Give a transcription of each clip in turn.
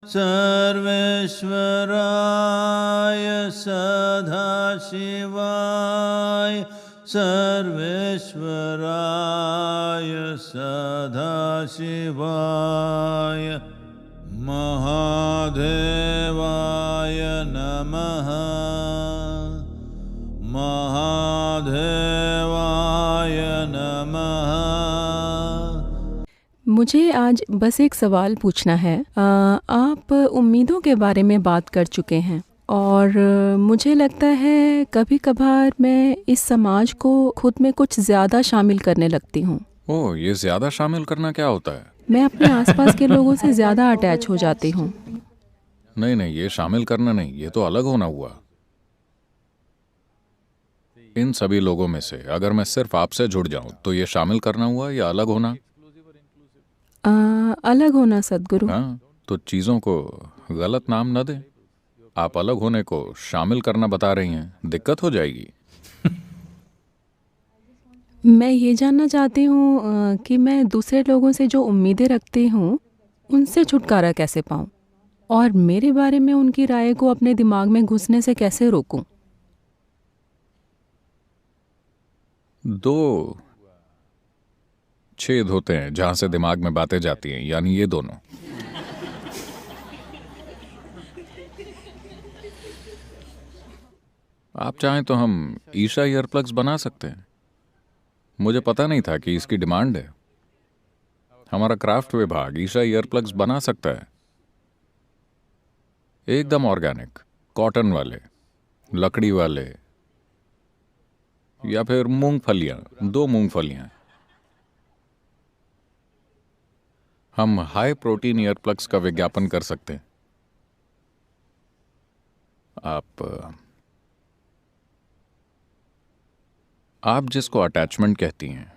सर्वेश्वराय सदाशिवाय सर्वेश्वराय सदाशिवाय महादेवाय नमः महादेवाय नमः। मुझे आज बस एक सवाल पूछना है। आप उम्मीदों के बारे में बात कर चुके हैं और मुझे लगता है कभी कभार मैं इस समाज को खुद में कुछ ज़्यादा शामिल करने लगती हूँ। ओह, ये ज़्यादा शामिल करना क्या होता है? मैं अपने आसपास के लोगों से ज़्यादा अटैच हो जाती हूँ। नहीं नहीं, ये शामिल करना नहीं, ये तो अलग होना हुआ। इन सभी लोगों में से अगर मैं सिर्फ आपसे जुड़ जाऊं तो ये शामिल करना हुआ या अलग होना? अलग होना सद्गुरु। हाँ, तो चीज़ों को गलत नाम न दें। आप अलग होने को शामिल करना बता रही हैं, दिक्कत हो जाएगी। मैं ये जानना चाहती हूँ कि मैं दूसरे लोगों से जो उम्मीदें रखती हूँ उनसे छुटकारा कैसे पाऊँ और मेरे बारे में उनकी राय को अपने दिमाग में घुसने से कैसे रोकूं। दो छेद होते हैं जहां से दिमाग में बातें जाती हैं, यानी ये दोनों। आप चाहें तो हम ईशा ईयरप्लग्स बना सकते हैं। मुझे पता नहीं था कि इसकी डिमांड है। हमारा क्राफ्ट विभाग ईशा ईयरप्लग्स बना सकता है, एकदम ऑर्गेनिक, कॉटन वाले, लकड़ी वाले, या फिर मूंगफलियां, 2 मूंगफलियां। हम हाई प्रोटीन ईयरप्लग्स का विज्ञापन कर सकते हैं। आप जिसको अटैचमेंट कहती हैं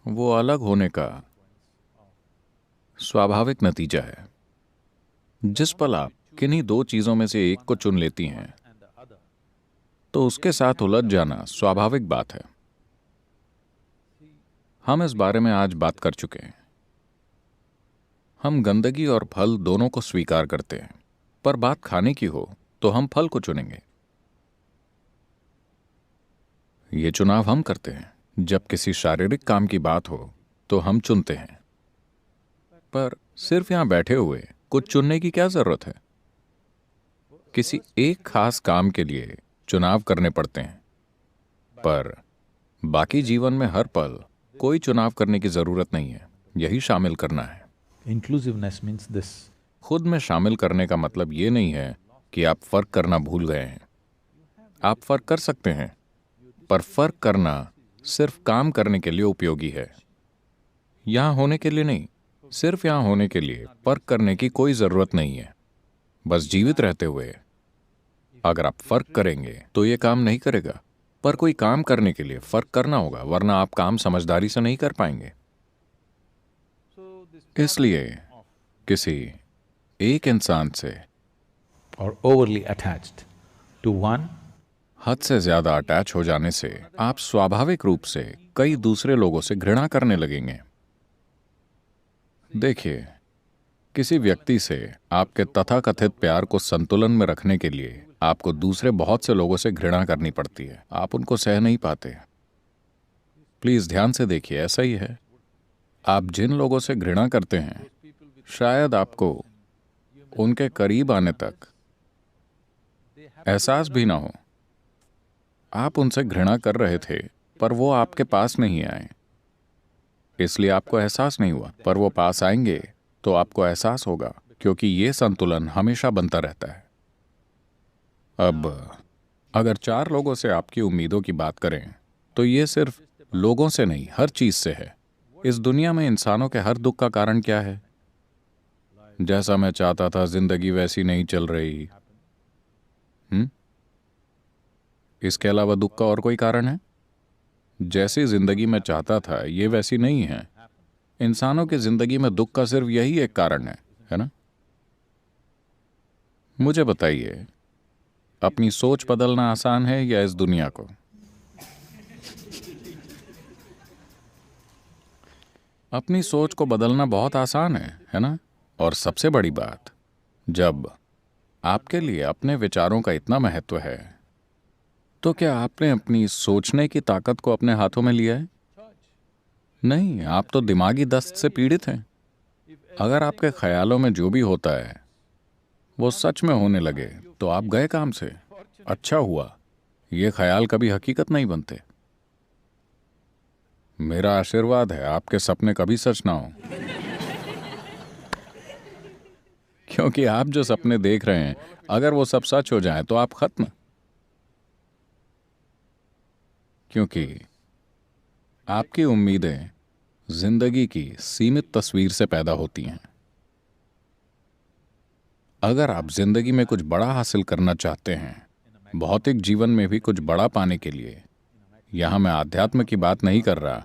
वो अलग होने का स्वाभाविक नतीजा है। जिस पल आप किन्हीं 2 चीजों में से एक को चुन लेती हैं तो उसके साथ उलझ जाना स्वाभाविक बात है। हम इस बारे में आज बात कर चुके हैं। हम गंदगी और फल दोनों को स्वीकार करते हैं, पर बात खाने की हो तो हम फल को चुनेंगे। ये चुनाव हम करते हैं। जब किसी शारीरिक काम की बात हो तो हम चुनते हैं, पर सिर्फ यहां बैठे हुए कुछ चुनने की क्या जरूरत है? किसी एक खास काम के लिए चुनाव करने पड़ते हैं, पर बाकी जीवन में हर पल कोई चुनाव करने की जरूरत नहीं है। यही शामिल करना है। Inclusiveness means this. खुद में शामिल करने का मतलब ये नहीं है कि आप फर्क करना भूल गए हैं। आप फर्क कर सकते हैं, पर फर्क करना सिर्फ काम करने के लिए उपयोगी है, यहां होने के लिए नहीं। सिर्फ यहां होने के लिए फर्क करने की कोई जरूरत नहीं है। बस जीवित रहते हुए अगर आप फर्क करेंगे तो ये काम नहीं करेगा। पर कोई काम करने के लिए फर्क करना होगा, वरना आप काम समझदारी से नहीं कर पाएंगे। इसलिए किसी एक इंसान से Or overly attached to one, हद से ज्यादा अटैच हो जाने से आप स्वाभाविक रूप से कई दूसरे लोगों से घृणा करने लगेंगे। देखिए, किसी व्यक्ति से आपके तथाकथित प्यार को संतुलन में रखने के लिए आपको दूसरे बहुत से लोगों से घृणा करनी पड़ती है। आप उनको सह नहीं पाते। प्लीज ध्यान से देखिए, ऐसा ही है। आप जिन लोगों से घृणा करते हैं, शायद आपको उनके करीब आने तक एहसास भी ना हो। आप उनसे घृणा कर रहे थे, पर वो आपके पास नहीं आए, इसलिए आपको एहसास नहीं हुआ। पर वो पास आएंगे तो आपको एहसास होगा, क्योंकि ये संतुलन हमेशा बनता रहता है। अब अगर 4 लोगों से आपकी उम्मीदों की बात करें तो ये सिर्फ लोगों से नहीं, हर चीज से है। इस दुनिया में इंसानों के हर दुख का कारण क्या है? जैसा मैं चाहता था जिंदगी वैसी नहीं चल रही। इसके अलावा दुख का और कोई कारण है? जैसी जिंदगी मैं चाहता था ये वैसी नहीं है। इंसानों की जिंदगी में दुख का सिर्फ यही एक कारण है ना? मुझे बताइए, अपनी सोच बदलना आसान है या इस दुनिया को? अपनी सोच को बदलना बहुत आसान है ना? और सबसे बड़ी बात, जब आपके लिए अपने विचारों का इतना महत्व है, तो क्या आपने अपनी सोचने की ताकत को अपने हाथों में लिया है? नहीं, आप तो दिमागी दस्त से पीड़ित हैं। अगर आपके ख्यालों में जो भी होता है वो सच में होने लगे तो आप गए काम से। अच्छा हुआ, ये ख्याल कभी हकीकत नहीं बनते। मेरा आशीर्वाद है आपके सपने कभी सच ना हो, क्योंकि आप जो सपने देख रहे हैं, अगर वो सब सच हो जाए तो आप खत्म। क्योंकि आपकी उम्मीदें जिंदगी की सीमित तस्वीर से पैदा होती हैं। अगर आप जिंदगी में कुछ बड़ा हासिल करना चाहते हैं, भौतिक जीवन में भी कुछ बड़ा पाने के लिए, यहां मैं आध्यात्म की बात नहीं कर रहा,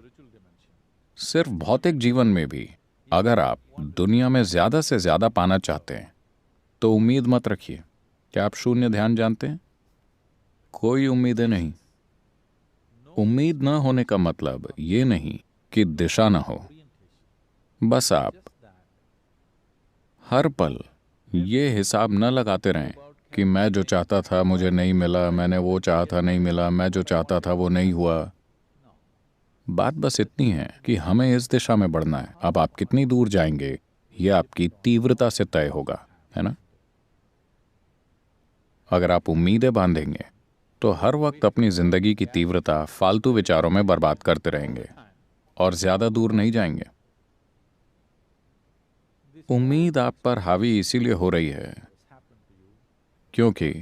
सिर्फ भौतिक जीवन में भी अगर आप दुनिया में ज्यादा से ज्यादा पाना चाहते हैं तो उम्मीद मत रखिए। क्या आप शून्य ध्यान जानते हैं? कोई उम्मीदें नहीं। उम्मीद न होने का मतलब ये नहीं कि दिशा न हो, बस आप हर पल ये हिसाब न लगाते रहें कि मैं जो चाहता था मुझे नहीं मिला, मैंने वो चाहा था नहीं मिला, मैं जो चाहता था वो नहीं हुआ। बात बस इतनी है कि हमें इस दिशा में बढ़ना है। अब आप कितनी दूर जाएंगे ये आपकी तीव्रता से तय होगा, है ना? अगर आप उम्मीदें बांधेंगे तो हर वक्त अपनी जिंदगी की तीव्रता फालतू विचारों में बर्बाद करते रहेंगे और ज्यादा दूर नहीं जाएंगे। उम्मीद आप पर हावी इसीलिए हो रही है क्योंकि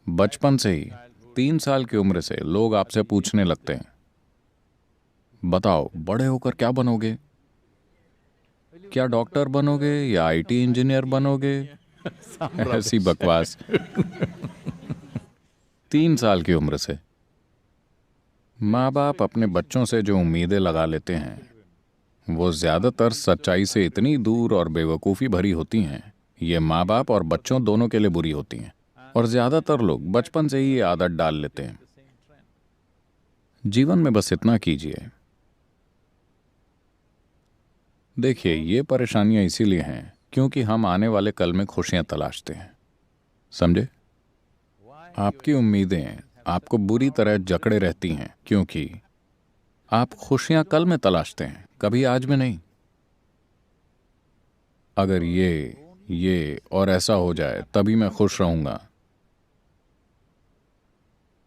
बचपन से ही 3 साल की उम्र से लोग आपसे पूछने लगते हैं, बताओ बड़े होकर क्या बनोगे? क्या डॉक्टर बनोगे या आईटी इंजीनियर बनोगे? ऐसी बकवास। 3 साल की उम्र से माँ बाप अपने बच्चों से जो उम्मीदें लगा लेते हैं वो ज्यादातर सच्चाई से इतनी दूर और बेवकूफ़ी भरी होती हैं। ये माँ बाप और बच्चों दोनों के लिए बुरी होती हैं और ज्यादातर लोग बचपन से ही ये आदत डाल लेते हैं। जीवन में बस इतना कीजिए। देखिए, ये परेशानियां इसीलिए हैं क्योंकि हम आने वाले कल में खुशियां तलाशते हैं, समझे? आपकी उम्मीदें आपको बुरी तरह जकड़े रहती हैं क्योंकि आप खुशियां कल में तलाशते हैं, कभी आज में नहीं। अगर ये और ऐसा हो जाए तभी मैं खुश रहूंगा।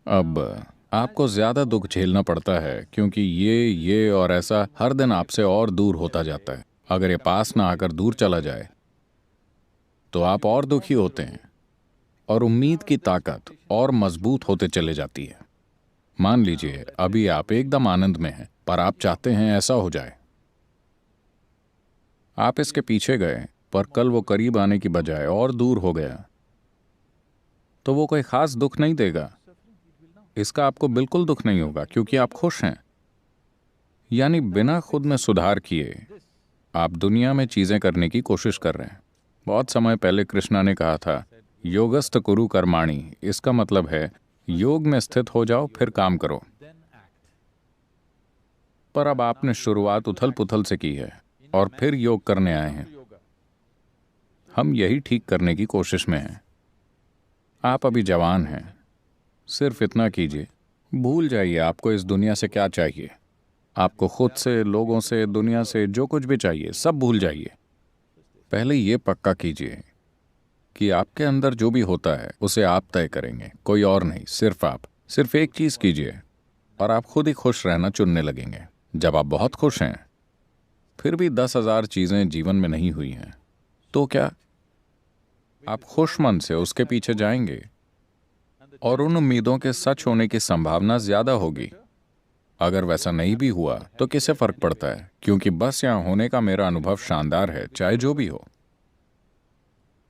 अब आपको ज्यादा दुख झेलना पड़ता है क्योंकि ये और ऐसा हर दिन आपसे और दूर होता जाता है। अगर ये पास ना आकर दूर चला जाए तो आप और दुखी होते हैं और उम्मीद की ताकत और मजबूत होते चले जाती है। मान लीजिए अभी आप एकदम आनंद में हैं पर आप चाहते हैं ऐसा हो जाए। आप इसके पीछे गए पर कल वो करीब आने की बजाय और दूर हो गया, तो वो कोई खास दुख नहीं देगा। इसका आपको बिल्कुल दुख नहीं होगा क्योंकि आप खुश हैं। यानी बिना खुद में सुधार किए आप दुनिया में चीजें करने की कोशिश कर रहे हैं। बहुत समय पहले कृष्णा ने कहा था, योगस्थ कुरु कर्माणि। इसका मतलब है योग में स्थित हो जाओ फिर काम करो। पर अब आपने शुरुआत उथल पुथल से की है और फिर योग करने आए हैं। हम यही ठीक करने की कोशिश में हैं। आप अभी जवान हैं, सिर्फ इतना कीजिए, भूल जाइए आपको इस दुनिया से क्या चाहिए। आपको खुद से, लोगों से, दुनिया से जो कुछ भी चाहिए सब भूल जाइए। पहले ये पक्का कीजिए कि आपके अंदर जो भी होता है उसे आप तय करेंगे, कोई और नहीं, सिर्फ आप। सिर्फ एक चीज कीजिए और आप खुद ही खुश रहना चुनने लगेंगे। जब आप बहुत खुश हैं फिर भी 10,000 चीजें जीवन में नहीं हुई हैं, तो क्या आप खुश मन से उसके पीछे जाएंगे और उन उम्मीदों के सच होने की संभावना ज्यादा होगी। अगर वैसा नहीं भी हुआ तो किसे फर्क पड़ता है, क्योंकि बस यहां होने का मेरा अनुभव शानदार है, चाहे जो भी हो।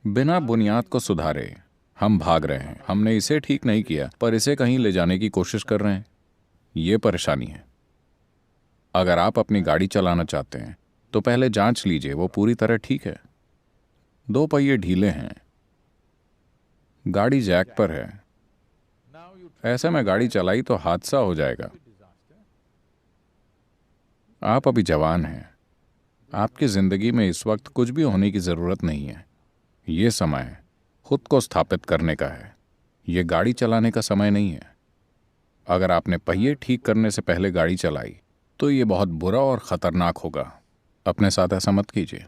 बिना बुनियाद को सुधारे हम भाग रहे हैं। हमने इसे ठीक नहीं किया पर इसे कहीं ले जाने की कोशिश कर रहे हैं। ये परेशानी है। अगर आप अपनी गाड़ी चलाना चाहते हैं तो पहले जांच लीजिए वो पूरी तरह ठीक है। 2 पहिए ढीले हैं, गाड़ी जैक पर है, ऐसे में गाड़ी चलाई तो हादसा हो जाएगा। आप अभी जवान हैं, आपकी जिंदगी में इस वक्त कुछ भी होने की जरूरत नहीं है। ये समय खुद को स्थापित करने का है। ये गाड़ी चलाने का समय नहीं है। अगर आपने पहिए ठीक करने से पहले गाड़ी चलाई तो ये बहुत बुरा और खतरनाक होगा। अपने साथ ऐसा मत कीजिए।